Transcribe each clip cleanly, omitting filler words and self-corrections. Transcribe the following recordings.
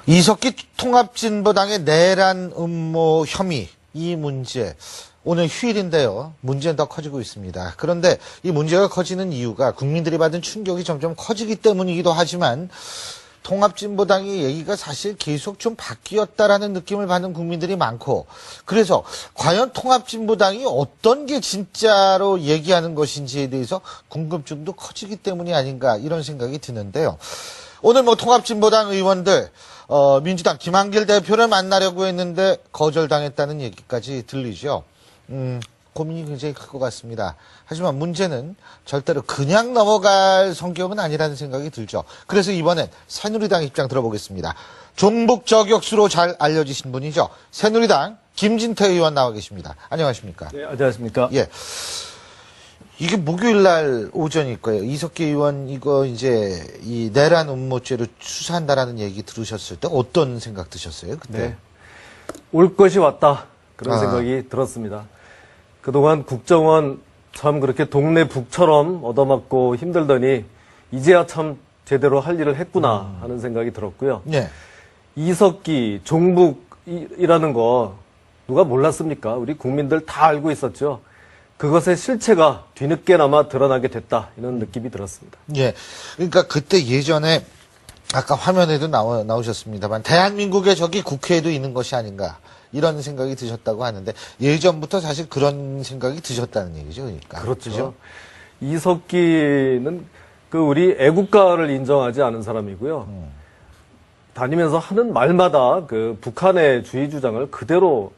이석기 통합진보당의 내란 음모 혐의, 이 문제. 오늘 휴일인데요. 문제는 더 커지고 있습니다. 그런데 이 문제가 커지는 이유가 국민들이 받은 충격이 점점 커지기 때문이기도 하지만 통합진보당의 얘기가 사실 계속 좀 바뀌었다라는 느낌을 받는 국민들이 많고, 그래서 과연 통합진보당이 어떤 게 진짜로 얘기하는 것인지에 대해서 궁금증도 커지기 때문이 아닌가, 이런 생각이 드는데요. 오늘 통합진보당 의원들, 민주당 김한길 대표를 만나려고 했는데 거절당했다는 얘기까지 들리죠. 고민이 굉장히 클 것 같습니다. 하지만 문제는 절대로 그냥 넘어갈 성격은 아니라는 생각이 들죠. 그래서 이번엔 새누리당 입장 들어보겠습니다. 종북 저격수로 잘 알려지신 분이죠. 새누리당 김진태 의원 나와 계십니다. 안녕하십니까? 네, 안녕하십니까? 예. 이게 목요일 날 오전일 거예요. 이석기 의원 이거 이제 이 내란 음모죄로 수사한다라는 얘기 들으셨을 때 어떤 생각 드셨어요? 그때? 네. 올 것이 왔다. 그런 생각이 들었습니다. 그동안 국정원 참 그렇게 동네 북처럼 얻어맞고 힘들더니 이제야 참 제대로 할 일을 했구나 하는 생각이 들었고요. 네. 이석기, 종북이라는 거 누가 몰랐습니까? 우리 국민들 다 알고 있었죠. 그것의 실체가 뒤늦게나마 드러나게 됐다. 이런 느낌이 들었습니다. 예. 그러니까 그때 예전에 아까 화면에도 나오셨습니다만 대한민국의 적이 국회에도 있는 것이 아닌가. 이런 생각이 드셨다고 하는데 예전부터 사실 그런 생각이 드셨다는 얘기죠. 그러니까. 그렇죠. 그죠? 이석기는 우리 애국가를 인정하지 않은 사람이고요. 다니면서 하는 말마다 북한의 주의 주장을 그대로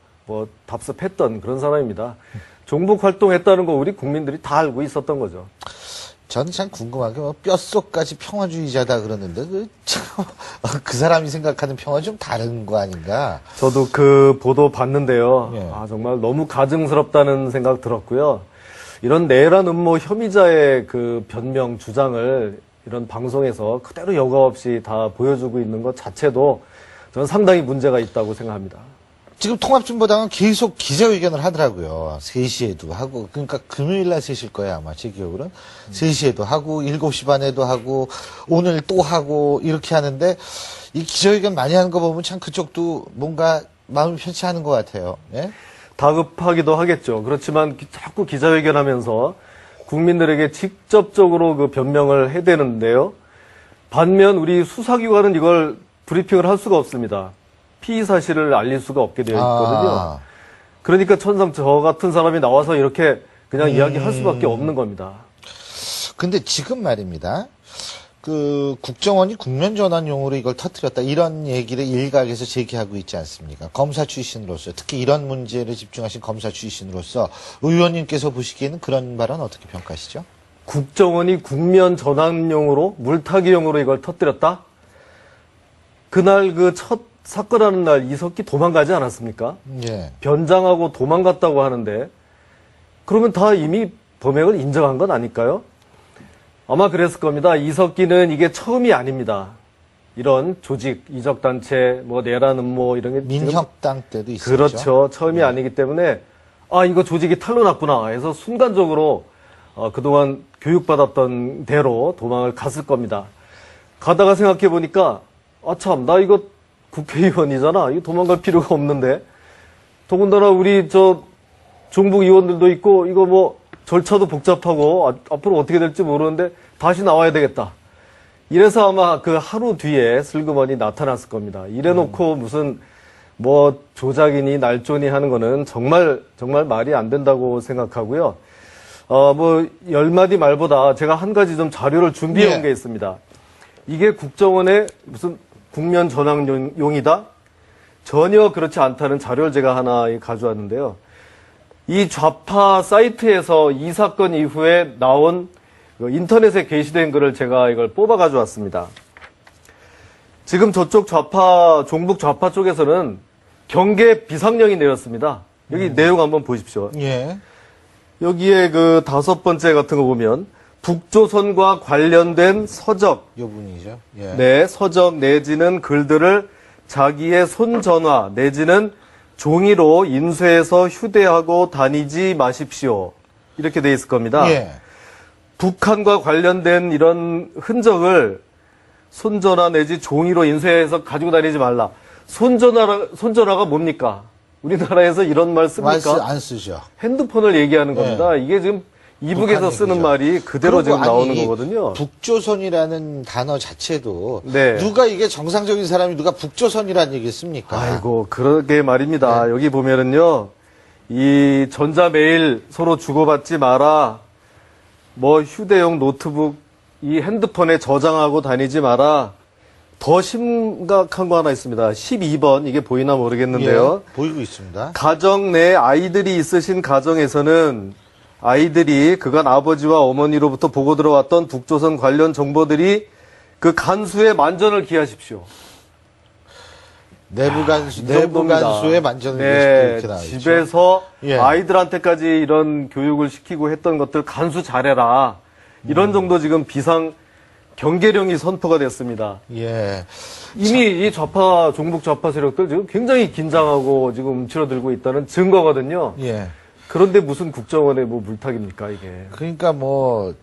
답습했던 그런 사람입니다. 종북 활동했다는 거 우리 국민들이 다 알고 있었던 거죠. 저는 참 궁금한 게 뼛속까지 평화주의자다 그러는데 그 사람이 생각하는 평화 좀 다른 거 아닌가? 저도 그 보도 봤는데요. 예. 정말 너무 가증스럽다는 생각 들었고요. 이런 내란 음모 혐의자의 변명 주장을 이런 방송에서 그대로 여과 없이 다 보여주고 있는 것 자체도 저는 상당히 문제가 있다고 생각합니다. 지금 통합진보당은 계속 기자회견을 하더라고요. 3시에도 하고, 그러니까 금요일 날 3시일 거예요, 아마 제 기억으로는. 3시에도 하고, 7시 반에도 하고, 오늘 또 하고, 이렇게 하는데, 이 기자회견 많이 하는 거 보면 참 그쪽도 뭔가 마음이 편치 않은 것 같아요. 예? 다급하기도 하겠죠. 그렇지만 자꾸 기자회견 하면서 국민들에게 직접적으로 변명을 해대는데요. 반면 우리 수사기관은 이걸 브리핑을 할 수가 없습니다. 피의 사실을 알릴 수가 없게 되어 있거든요. 그러니까 천상 저 같은 사람이 나와서 이렇게 그냥 이야기할 수밖에 없는 겁니다. 근데 지금 말입니다. 국정원이 국면 전환용으로 이걸 터뜨렸다. 이런 얘기를 일각에서 제기하고 있지 않습니까? 검사 출신으로서, 특히 이런 문제를 집중하신 검사 출신으로서 의원님께서 보시기에는 그런 발언 어떻게 평가하시죠? 국정원이 국면 전환용으로, 물타기용으로 이걸 터뜨렸다? 그날 첫 사건하는 날 이석기 도망가지 않았습니까? 예. 변장하고 도망갔다고 하는데 그러면 다 이미 범행을 인정한 건 아닐까요? 아마 그랬을 겁니다. 이석기는 이게 처음이 아닙니다. 이런 조직, 이적단체, 내란 음모 이런 게 민혁당 때도 있었죠. 그렇죠. 처음이 아니기 때문에 이거 조직이 탄로 났구나 해서 순간적으로 그동안 교육받았던 대로 도망을 갔을 겁니다. 가다가 생각해 보니까 참 나 이거 국회의원이잖아. 이거 도망갈 필요가 없는데. 더군다나 우리 종북 의원들도 있고 이거 절차도 복잡하고 앞으로 어떻게 될지 모르는데 다시 나와야 되겠다. 이래서 아마 하루 뒤에 슬그머니 나타났을 겁니다. 이래놓고 무슨 조작이니 날조니 하는 거는 정말 말이 안 된다고 생각하고요. 10마디 말보다 제가 한 가지 좀 자료를 준비해 온 게 있습니다. 이게 국정원의 무슨 국면 전환용이다? 전혀 그렇지 않다는 자료를 제가 하나 가져왔는데요. 이 좌파 사이트에서 이 사건 이후에 나온 인터넷에 게시된 글을 제가 이걸 뽑아 가져왔습니다. 지금 저쪽 종북 좌파 쪽에서는 경계 비상령이 내렸습니다. 여기 내용 한번 보십시오. 예. 여기에 5번째 같은 거 보면 북조선과 관련된 서적, 요 분이죠. 예. 네, 서적 내지는 글들을 자기의 손전화 내지는 종이로 인쇄해서 휴대하고 다니지 마십시오. 이렇게 돼 있을 겁니다. 예. 북한과 관련된 이런 흔적을 손전화 내지 종이로 인쇄해서 가지고 다니지 말라. 손전화가 뭡니까? 우리나라에서 이런 말 씁니까? 안 쓰죠. 핸드폰을 얘기하는 겁니다. 이게 지금 이북에서 북한 쓰는 얘기죠. 말이 그대로 그리고 지금 나오는 이 거거든요. 북조선이라는 단어 자체도 네. 누가 이게 정상적인 사람이 누가 북조선이라는 얘기 씁니까? 아이고, 그러게 말입니다. 여기 보면은요, 이 전자메일 서로 주고받지 마라. 뭐 휴대용 노트북 이 핸드폰에 저장하고 다니지 마라. 더 심각한 거 하나 있습니다. 12번, 이게 보이나 모르겠는데요. 예, 보이고 있습니다. 가정 내 아이들이 있으신 가정에서는 아이들이 그간 아버지와 어머니로부터 보고 들어왔던 북조선 관련 정보들이 그 간수에 만전을 기하십시오. 내부 간수, 이 내부 정도입니다. 간수에 만전을 네, 이렇게 나와 있죠. 집에서 예. 아이들한테까지 이런 교육을 시키고 했던 것들 간수 잘해라. 이런 정도 지금 비상 경계령이 선포가 됐습니다. 예. 이미 이 좌파, 종북 좌파 세력들 지금 굉장히 긴장하고 지금 움츠러들고 있다는 증거거든요. 예. 그런데 무슨 국정원의 뭐 물타기입니까, 이게. 그러니까 뭐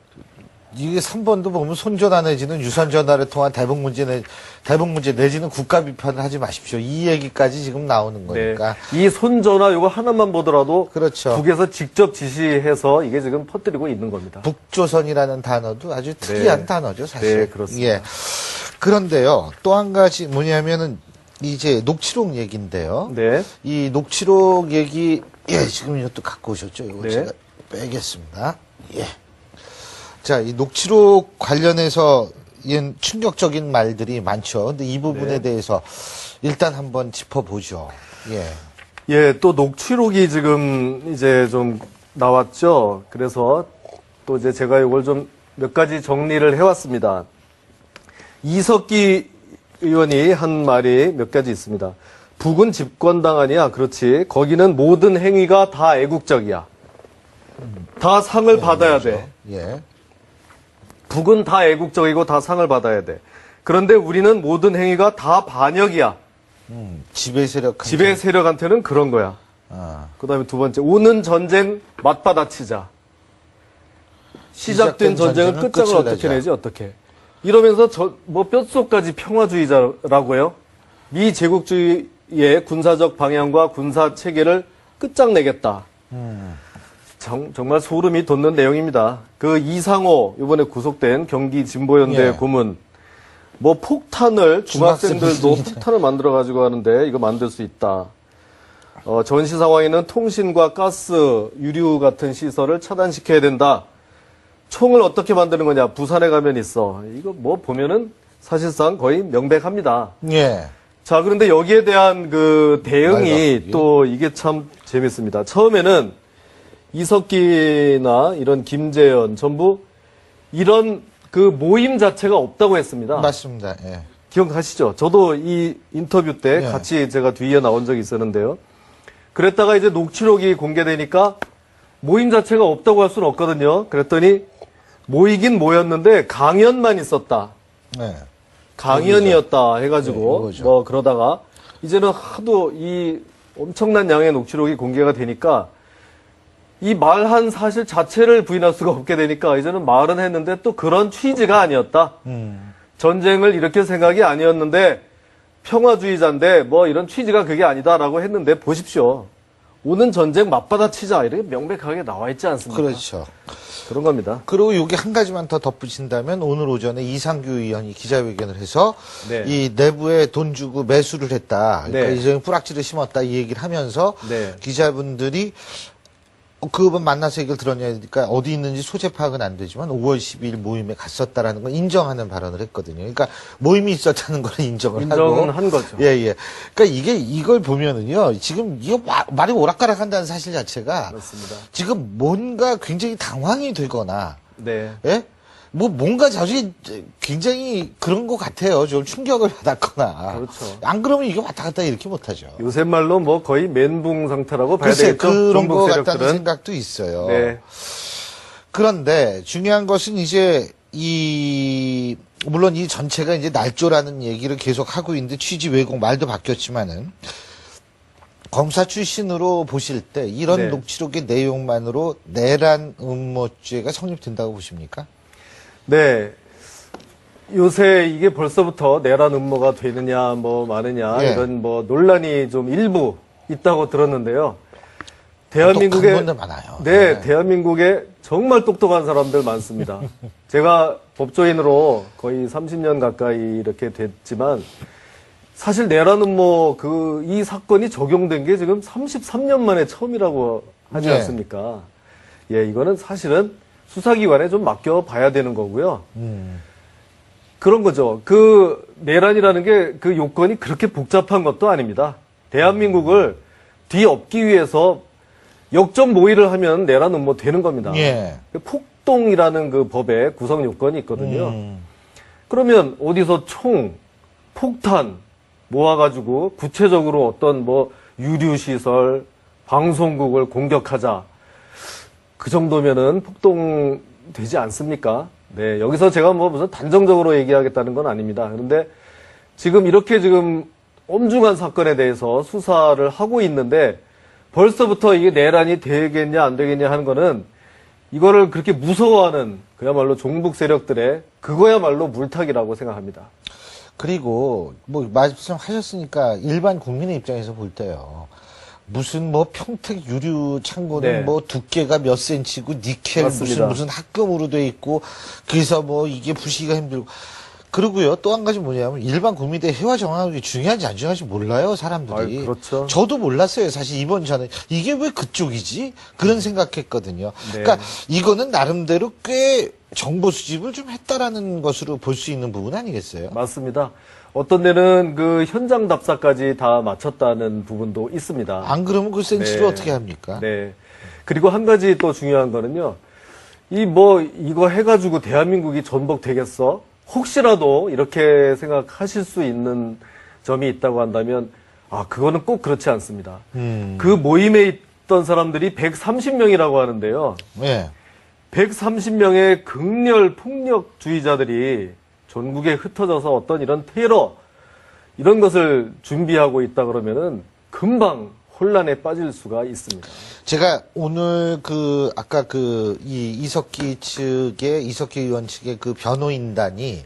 이게 3번도 보면 손전화 내지는 유선전화를 통한 대북 문제 내지는 국가 비판을 하지 마십시오. 이 얘기까지 지금 나오는 거니까. 이 손전화 요거 하나만 보더라도 그렇죠. 북에서 직접 지시해서 이게 지금 퍼뜨리고 있는 겁니다. 북조선이라는 단어도 아주 특이한 네. 단어죠, 사실. 네, 그렇습니다. 예. 그런데요, 또 한 가지 뭐냐면은 이제 녹취록 얘기인데요. 네. 이 녹취록 얘기, 예, 지금 이것도 갖고 오셨죠? 이거 네. 제가 빼겠습니다. 예. 자, 이 녹취록 관련해서 충격적인 말들이 많죠. 근데 이 부분에 네. 대해서 일단 한번 짚어보죠. 예. 예, 또 녹취록이 지금 이제 좀 나왔죠. 그래서 또 이제 제가 이걸 좀 몇 가지 정리를 해왔습니다. 이석기 의원이 한 말이 몇 가지 있습니다. 북은 집권당 아니야. 그렇지. 거기는 모든 행위가 다 애국적이야. 다 상을 받아야 돼. 예. 북은 다 애국적이고 다 상을 받아야 돼. 그런데 우리는 모든 행위가 다 반역이야. 지배 세력. 지배 세력한테는 그런 거야. 아. 그 다음에 두 번째, 오는 전쟁 맞받아치자. 시작된 전쟁은 전쟁은 끝장을 끝을 어떻게 내자. 내지, 어떻게. 이러면서 뭐 뼛속까지 평화주의자라고요? 미 제국주의의 군사적 방향과 군사 체계를 끝장내겠다. 정말 소름이 돋는 내용입니다. 그 이상호, 이번에 구속된 경기 진보연대 예. 고문, 뭐 폭탄을, 중학생들도 중학생들이 폭탄을 만들어가지고 하는데 이거 만들 수 있다. 전시 상황에는 통신과 가스, 유류 같은 시설을 차단시켜야 된다. 총을 어떻게 만드는 거냐? 부산에 가면 있어. 이거 뭐 보면은 사실상 거의 명백합니다. 예. 자, 그런데 여기에 대한 그 대응이 말도, 예. 또 이게 참 재밌습니다. 처음에는 이석기나 이런 김재현 전부 이런 그 모임 자체가 없다고 했습니다. 맞습니다. 예. 기억하시죠? 저도 이 인터뷰 때 네. 같이 제가 뒤에 나온 적이 있었는데요. 그랬다가 이제 녹취록이 공개되니까 모임 자체가 없다고 할 수는 없거든요. 그랬더니 모이긴 모였는데 강연만 있었다. 네. 강연이었다 네, 해가지고 이거죠. 뭐 그러다가 이제는 하도 이 엄청난 양의 녹취록이 공개가 되니까 이 말한 사실 자체를 부인할 수가 없게 되니까 이제는 말은 했는데 또 그런 취지가 아니었다. 전쟁을 일으킬 생각이 아니었는데 평화주의자인데 뭐 이런 취지가 그게 아니다라고 했는데 보십시오. 오는 전쟁 맞받아치자 이렇게 명백하게 나와 있지 않습니까? 그렇죠. 그런 겁니다. 그리고 여기 한 가지만 더 덧붙인다면 오늘 오전에 이상규 의원이 기자회견을 해서 네. 이 내부에 돈 주고 매수를 했다. 그러니까 네. 이제 뿌락지를 심었다 이 얘기를 하면서 네. 기자분들이 그분 만나서 얘기를 들었냐니까 어디 있는지 소재 파악은 안 되지만 5월 12일 모임에 갔었다라는 걸 인정하는 발언을 했거든요. 그러니까 모임이 있었다는 걸 인정을 인정은 하고 한 거죠. 예, 예. 그러니까 이걸 보면은요. 지금 이거 말이 오락가락 한다는 사실 자체가 그렇습니다. 지금 뭔가 굉장히 당황이 되거나 네. 예? 뭐 뭔가 자주 굉장히 그런 것 같아요. 좀 충격을 받았거나. 그렇죠. 안 그러면 이게 왔다 갔다 이렇게 못하죠. 요새 말로 뭐 거의 멘붕 상태라고 봐야 글쎄 되겠죠. 그런 정북 것 같다는 세력들은. 생각도 있어요. 네. 그런데 중요한 것은 이제 물론 이 전체가 이제 날조라는 얘기를 계속 하고 있는데 취지 왜곡 말도 바뀌었지만은 검사 출신으로 보실 때 이런 네. 녹취록의 내용만으로 내란 음모죄가 성립된다고 보십니까? 네. 요새 이게 벌써부터 내란 음모가 되느냐, 뭐, 마느냐, 예. 이런 뭐, 논란이 좀 일부 있다고 들었는데요. 대한민국에. 똑똑한 분들 많아요. 네, 대한민국에 정말 똑똑한 사람들 많습니다. 제가 법조인으로 거의 30년 가까이 이렇게 됐지만, 사실 내란 음모 이 사건이 적용된 게 지금 33년 만에 처음이라고 하지 네. 않습니까? 예, 이거는 사실은 수사기관에 좀 맡겨봐야 되는 거고요. 그런 거죠. 그 내란이라는 게 그 요건이 그렇게 복잡한 것도 아닙니다. 대한민국을 뒤엎기 위해서 역적 모의를 하면 내란 음모 되는 겁니다. 예. 폭동이라는 그 법에 구성 요건이 있거든요. 그러면 어디서 총, 폭탄 모아가지고 구체적으로 어떤 뭐 유류시설, 방송국을 공격하자. 그 정도면은 폭동 되지 않습니까? 네, 여기서 제가 뭐 무슨 단정적으로 얘기하겠다는 건 아닙니다. 그런데 지금 이렇게 지금 엄중한 사건에 대해서 수사를 하고 있는데 벌써부터 이게 내란이 되겠냐 안 되겠냐 하는 거는 이거를 그렇게 무서워하는 그야말로 종북 세력들의 그거야말로 물타기라고 생각합니다. 그리고 뭐 말씀하셨으니까 일반 국민의 입장에서 볼 때요. 무슨 뭐 평택 유류 창고는 네. 뭐 두께가 몇 센치고 니켈 맞습니다. 무슨 합금으로 돼 있고 그래서 뭐 이게 부시기가 힘들고 그리고요 또 한 가지 뭐냐면 일반 국민들의 해와 정확하게 중요한지 안 중요한지 몰라요 사람들이. 아유, 그렇죠. 저도 몰랐어요 사실 이번 전에 이게 왜 그쪽이지 그런 생각했거든요. 네. 그러니까 이거는 나름대로 꽤 정보 수집을 좀 했다라는 것으로 볼 수 있는 부분 아니겠어요? 맞습니다. 어떤 데는 그 현장 답사까지 다 마쳤다는 부분도 있습니다. 안 그러면 그 센치를 네. 어떻게 합니까? 네. 그리고 한 가지 또 중요한 거는요. 이거 해가지고 대한민국이 전복되겠어? 혹시라도 이렇게 생각하실 수 있는 점이 있다고 한다면, 그거는 꼭 그렇지 않습니다. 그 모임에 있던 사람들이 130명이라고 하는데요. 네. 130명의 극렬 폭력주의자들이 전국에 흩어져서 어떤 이런 테러, 이런 것을 준비하고 있다 그러면은 금방 혼란에 빠질 수가 있습니다. 제가 오늘 아까 이석기 의원 측의 그 변호인단이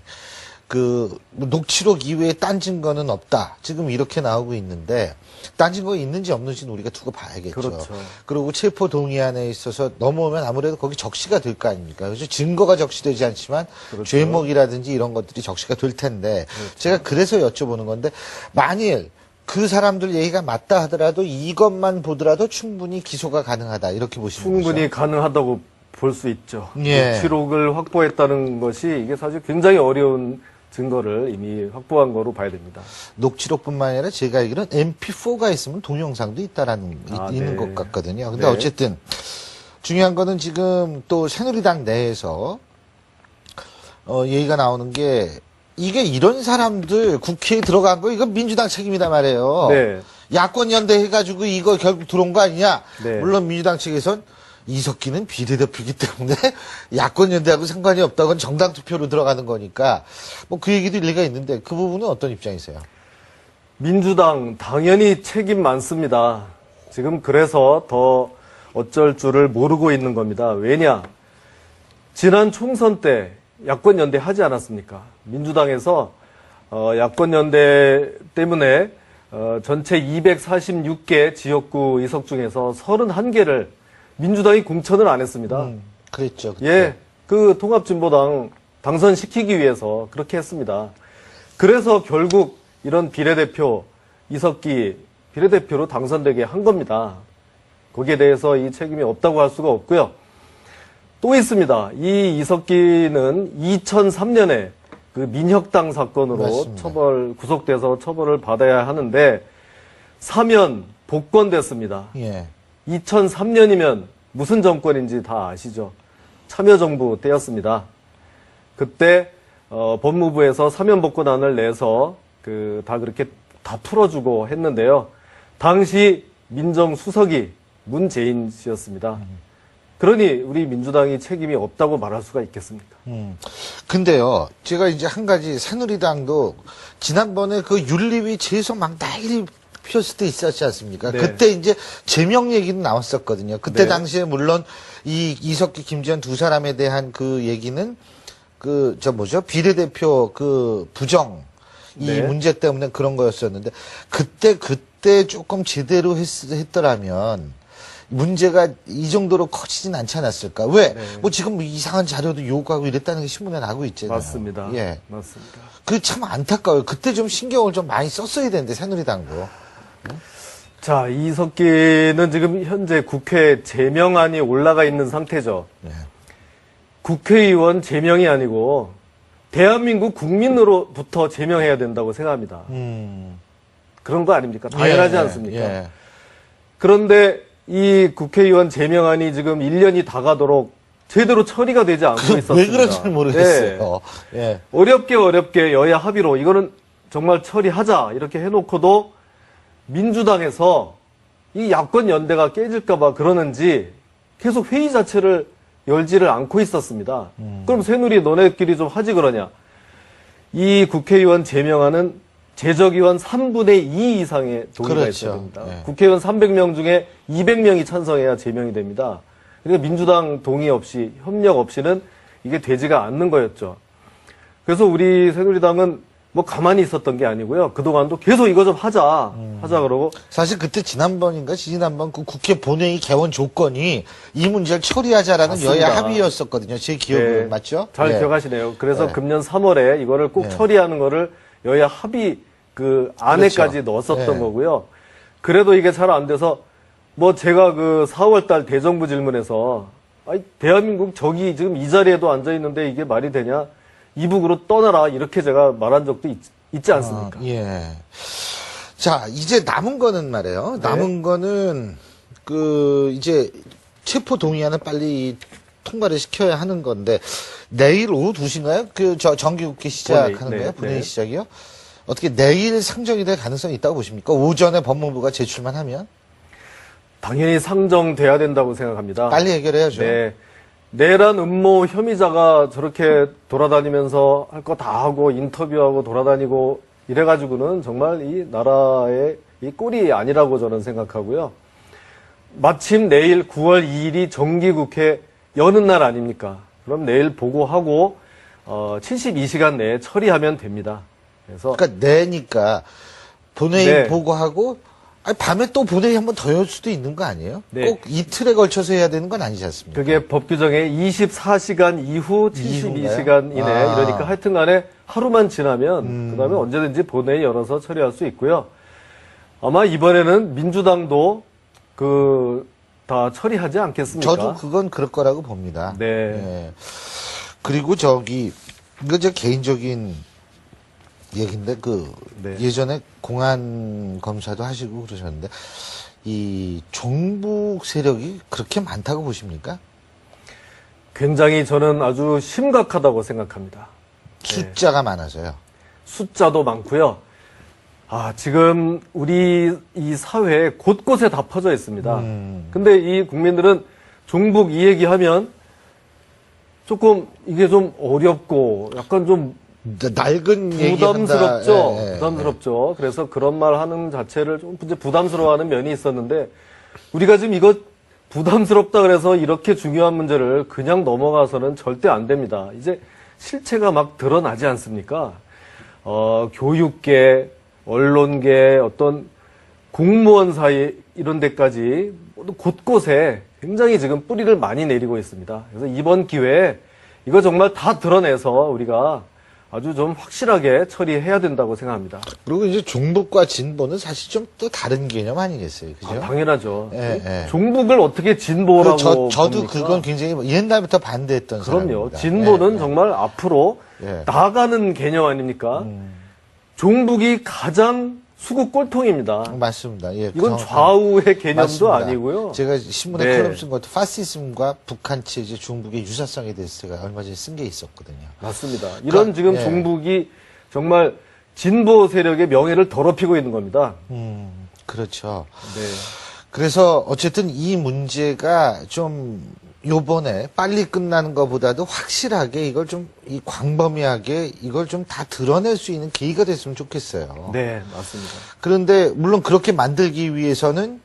녹취록 이외에 딴 증거는 없다. 지금 이렇게 나오고 있는데, 딴 증거 있는지 없는지는 우리가 두고 봐야겠죠. 그렇죠. 그리고 체포 동의안에 있어서 넘어오면 아무래도 거기 적시가 될 거 아닙니까? 그래서 증거가 적시되지 않지만, 그렇죠. 죄목이라든지 이런 것들이 적시가 될 텐데, 제가 그래서 여쭤보는 건데, 만일 그 사람들 얘기가 맞다 하더라도 이것만 보더라도 충분히 기소가 가능하다. 이렇게 보시는 거죠? 충분히 가능하다고 볼 수 있죠. 예. 녹취록을 확보했다는 것이 이게 사실 굉장히 어려운 증거를 이미 확보한 거로 봐야 됩니다. 녹취록뿐만 아니라 제가 알기로는 MP4가 있으면 동영상도 있는 네. 것 같거든요. 근데 네. 어쨌든 중요한 거는 지금 또 새누리당 내에서 얘기가 나오는 게 이게 이런 사람들 국회에 들어간 거 이거 민주당 책임이다 말이에요. 네. 야권 연대 해가지고 이거 결국 들어온 거 아니냐? 네. 물론 민주당 측에선 이석기는 비례대표이기 때문에 야권 연대하고 상관이 없다고 정당 투표로 들어가는 거니까 뭐 그 얘기도 일리가 있는데 그 부분은 어떤 입장이세요? 민주당 당연히 책임 많습니다. 지금 그래서 더 어쩔 줄을 모르고 있는 겁니다. 왜냐? 지난 총선 때 야권 연대 하지 않았습니까? 민주당에서 야권 연대 때문에 전체 246개 지역구 의석 중에서 31개를 민주당이 공천을 안 했습니다. 그랬죠. 그때. 예, 그 통합진보당 당선시키기 위해서 그렇게 했습니다. 그래서 결국 이런 비례대표 이석기 비례대표로 당선되게 한 겁니다. 거기에 대해서 이 책임이 없다고 할 수가 없고요. 또 있습니다. 이 이석기는 2003년에 그 민혁당 사건으로 맞습니다. 구속돼서 처벌을 받아야 하는데 사면 복권됐습니다. 예. 2003년이면 무슨 정권인지 다 아시죠? 참여정부 때였습니다. 그때 법무부에서 사면복권안을 내서 다 그렇게 다 풀어주고 했는데요. 당시 민정수석이 문재인 씨였습니다. 그러니 우리 민주당이 책임이 없다고 말할 수가 있겠습니까? 근데요, 제가 이제 한 가지 새누리당도 지난번에 그 윤리위 재석 막 난리 피었을 때 있었지 않습니까? 네. 그때 이제 제명 얘기는 나왔었거든요. 그때 네. 당시에 물론 이석기, 김지현 두 사람에 대한 그 얘기는 비례대표 부정, 이 네. 문제 때문에 그런 거였었는데, 그때 조금 제대로 했더라면, 문제가 이 정도로 커지진 않지 않았을까? 왜? 네. 지금 이상한 자료도 요구하고 이랬다는 게 신문에 나고 있잖아요. 맞습니다. 예. 맞습니다. 그 참 안타까워요. 그때 좀 신경을 좀 많이 썼어야 되는데, 새누리당도. 자, 이석기는 지금 현재 국회 제명안이 올라가 있는 상태죠. 네. 국회의원 제명이 아니고 대한민국 국민으로부터 제명해야 된다고 생각합니다. 그런 거 아닙니까? 당연하지 예, 않습니까? 예. 그런데 이 국회의원 제명안이 지금 1년이 다 가도록 제대로 처리가 되지 않고 있었습니다. 왜 그런지 모르겠어요. 네. 예. 어렵게 여야 합의로 이거는 정말 처리하자 이렇게 해놓고도 민주당에서 이 야권 연대가 깨질까봐 그러는지 계속 회의 자체를 열지를 않고 있었습니다. 그럼 새누리 너네끼리 좀 하지 그러냐. 이 국회의원 제명안은 재적의원 3분의 2 이상의 동의가 그렇죠. 있어야 됩니다. 네. 국회의원 300명 중에 200명이 찬성해야 제명이 됩니다. 그러니까 민주당 동의 없이 협력 없이는 이게 되지가 않는 거였죠. 그래서 우리 새누리당은 가만히 있었던 게 아니고요. 그동안도 계속 이거 좀 하자 그러고. 사실 그때 지난번인가 지난번 그 국회 본회의 개원 조건이 이 문제를 처리하자라는 맞습니다. 여야 합의였었거든요. 제 기억으로 네, 맞죠? 잘 예. 기억하시네요. 그래서 네. 금년 3월에 이거를 꼭 네. 처리하는 거를 여야 합의 안에까지 그렇죠. 넣었었던 네. 거고요. 그래도 이게 잘 안 돼서 제가 4월 달 대정부 질문에서 대한민국 저기 지금 이 자리에도 앉아 있는데 이게 말이 되냐? 이북으로 떠나라 이렇게 제가 말한 적도 있지 않습니까? 예. 자, 이제 남은 거는 말이에요. 네. 남은 거는 이제 체포 동의안을 빨리 통과를 시켜야 하는 건데 내일 오후 2시인가요? 정기국회 시작하는 본회의, 거예요? 네, 본회의 네. 시작이요? 어떻게 내일 상정이 될 가능성이 있다고 보십니까? 오전에 법무부가 제출만 하면? 당연히 상정돼야 된다고 생각합니다. 빨리 해결해야죠. 네. 내란 음모 혐의자가 저렇게 돌아다니면서 할 거 다 하고 인터뷰하고 돌아다니고 이래가지고는 정말 이 나라의 이 꼴이 아니라고 저는 생각하고요. 마침 내일 9월 2일이 정기국회 여는 날 아닙니까? 그럼 내일 보고하고 72시간 내에 처리하면 됩니다. 그래서 그러니까 내니까 본회의 네. 보고하고 밤에 또 본회의 한 번 더 열 수도 있는 거 아니에요? 네. 꼭 이틀에 걸쳐서 해야 되는 건 아니지 않습니까? 그게 법 규정에 24시간 이후 72시간 이내 아. 이러니까 하여튼 간에 하루만 지나면 그다음에 언제든지 본회의 열어서 처리할 수 있고요. 아마 이번에는 민주당도 다 처리하지 않겠습니까? 저도 그건 그럴 거라고 봅니다. 네. 예. 그리고 이거 제 개인적인 얘기인데 네. 예전에 공안 검사도 하시고 그러셨는데 이 종북 세력이 그렇게 많다고 보십니까? 굉장히 저는 아주 심각하다고 생각합니다. 숫자가 많아서요. 숫자도 많고요. 지금 우리 이 사회에 곳곳에 다 퍼져 있습니다. 근데 이 국민들은 종북 이 얘기하면 조금 이게 좀 어렵고 약간 좀 낡은 부담스럽죠. 얘기한다. 예, 예. 부담스럽죠. 그래서 그런 말 하는 자체를 좀 이제 부담스러워하는 면이 있었는데 우리가 지금 이거 부담스럽다 그래서 이렇게 중요한 문제를 그냥 넘어가서는 절대 안 됩니다. 이제 실체가 막 드러나지 않습니까? 교육계, 언론계, 어떤 공무원 사이 이런 데까지 모두 곳곳에 굉장히 지금 뿌리를 많이 내리고 있습니다. 그래서 이번 기회에 이거 정말 다 드러내서 우리가 아주 좀 확실하게 처리해야 된다고 생각합니다. 그리고 이제 종북과 진보는 사실 좀 또 다른 개념 아니겠어요, 그죠? 당연하죠. 예, 예. 종북을 어떻게 진보라고 저도 봅니까? 그건 굉장히 옛날부터 반대했던 그럼요. 사람입니다. 진보는 예, 예. 정말 앞으로 예. 나아가는 개념 아닙니까? 종북이 가장 수구 꼴통입니다. 맞습니다. 예, 이건 정확합니다. 좌우의 개념도 맞습니다. 아니고요. 제가 신문에 네. 칼럼 쓴 것도 파시즘과 북한 체제 중북의 유사성에 대해서 제가 얼마 전에 쓴 게 있었거든요. 맞습니다. 이런 지금 예. 종북이 정말 진보 세력의 명예를 더럽히고 있는 겁니다. 그렇죠. 네. 그래서 어쨌든 이 문제가 좀 요번에 빨리 끝나는 것보다도 확실하게 이걸 좀 이 광범위하게 이걸 좀 다 드러낼 수 있는 계기가 됐으면 좋겠어요. 네, 맞습니다. 그런데 물론 그렇게 만들기 위해서는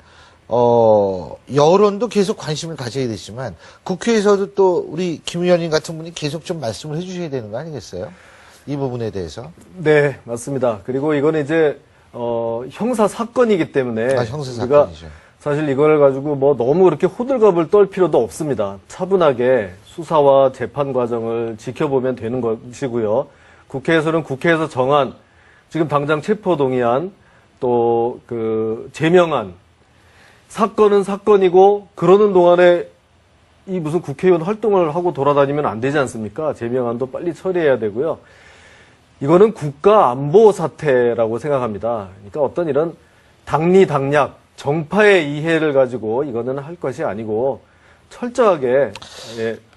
여론도 계속 관심을 가져야 되지만 국회에서도 또 우리 김 의원님 같은 분이 계속 좀 말씀을 해주셔야 되는 거 아니겠어요? 이 부분에 대해서. 네, 맞습니다. 그리고 이거는 이제 형사 사건이기 때문에 형사 우리가 사건이죠. 사실 이걸 가지고 뭐 너무 그렇게 호들갑을 떨 필요도 없습니다. 차분하게 수사와 재판 과정을 지켜보면 되는 것이고요. 국회에서는 국회에서 정한 지금 당장 체포동의안 또 그 제명안 사건은 사건이고 그러는 동안에 이 무슨 국회의원 활동을 하고 돌아다니면 안 되지 않습니까? 제명안도 빨리 처리해야 되고요. 이거는 국가 안보 사태라고 생각합니다. 그러니까 어떤 이런 당리당략, 정파의 이해를 가지고 이거는 할 것이 아니고 철저하게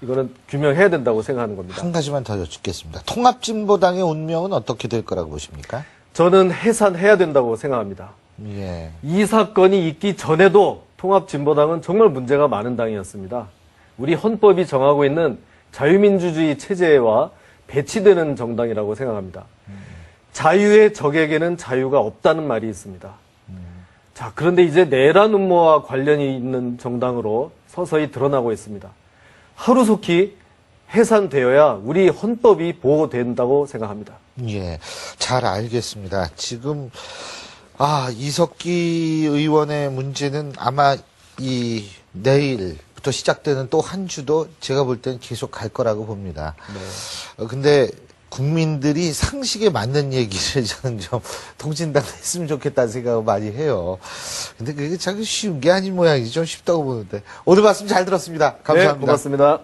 이거는 규명해야 된다고 생각하는 겁니다. 한 가지만 더 여쭙겠습니다. 통합진보당의 운명은 어떻게 될 거라고 보십니까? 저는 해산해야 된다고 생각합니다. 예. 이 사건이 있기 전에도 통합진보당은 정말 문제가 많은 당이었습니다. 우리 헌법이 정하고 있는 자유민주주의 체제와 배치되는 정당이라고 생각합니다. 자유의 적에게는 자유가 없다는 말이 있습니다. 자, 그런데 이제 내란 음모와 관련이 있는 정당으로 서서히 드러나고 있습니다. 하루속히 해산되어야 우리 헌법이 보호된다고 생각합니다. 예. 잘 알겠습니다. 지금, 이석기 의원의 문제는 아마 내일부터 시작되는 또 한 주도 제가 볼 때는 계속 갈 거라고 봅니다. 네. 근데 국민들이 상식에 맞는 얘기를 저는 좀 통진당 했으면 좋겠다는 생각을 많이 해요. 근데 그게 참 쉬운 게 아닌 모양이지. 좀 쉽다고 보는데. 오늘 말씀 잘 들었습니다. 감사합니다. 네, 고맙습니다.